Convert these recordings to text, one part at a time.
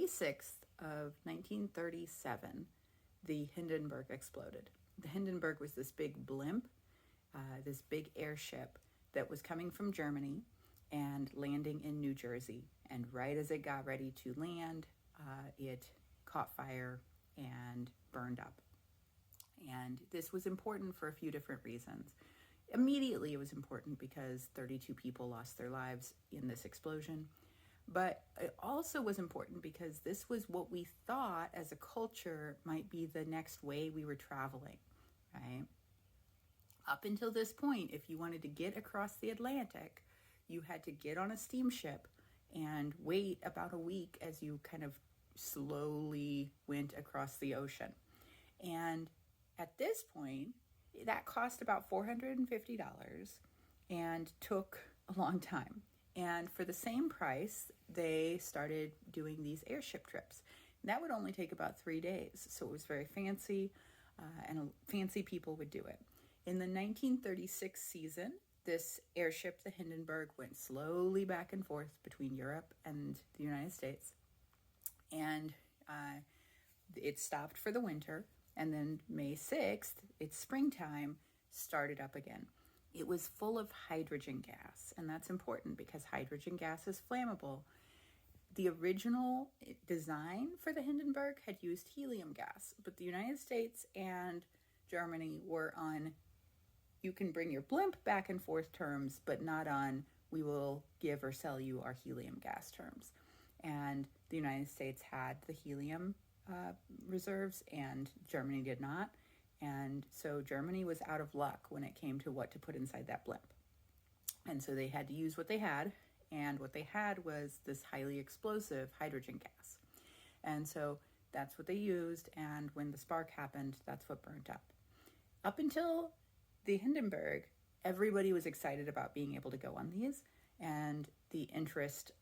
May 6th of 1937, the Hindenburg exploded. The Hindenburg was this big blimp, this big airship that was coming from Germany and landing in New Jersey. And right as it got ready to land, it caught fire and burned up. And this was important for a few different reasons. Immediately, it was important because 32 people lost their lives in this explosion. But it also was important because this was what we thought as a culture might be the next way we were traveling, right? Up until this point, if you wanted to get across the Atlantic, you had to get on a steamship and wait about a week as you kind of slowly went across the ocean. And at this point, that cost about $450 and took a long time. And for the same price, they started doing these airship trips. And that would only take about 3 days. So it was very fancy, and fancy people would do it. In the 1936 season, this airship, the Hindenburg, went slowly back and forth between Europe and the United States. And it stopped for the winter. And then May 6th, it's springtime, started up again. It was full of hydrogen gas, and that's important because hydrogen gas is flammable. The original design for the Hindenburg had used helium gas, but the United States and Germany were on, you can bring your blimp back and forth terms, but not on, we will give or sell you our helium gas terms. And the United States had the helium reserves, and Germany did not. And so Germany was out of luck when it came to what to put inside that blimp. And so they had to use what they had, and what they had was this highly explosive hydrogen gas. And so that's what they used, and when the spark happened, that's what burnt up. Up until the Hindenburg, everybody was excited about being able to go on these, and the interest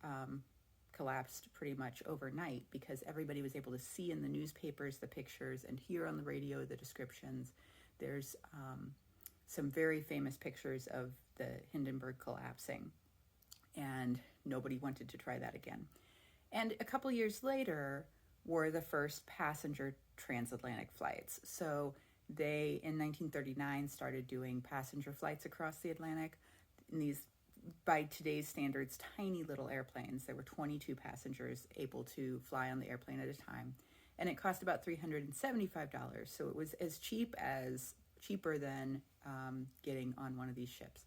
collapsed pretty much overnight because everybody was able to see in the newspapers the pictures and hear on the radio the descriptions. There's some very famous pictures of the Hindenburg collapsing, and nobody wanted to try that again. And a couple years later were the first passenger transatlantic flights. So they, in 1939, started doing passenger flights across the Atlantic in these, by today's standards, tiny little airplanes. There were 22 passengers able to fly on the airplane at a time. And it cost about $375. So it was as cheaper than getting on one of these ships.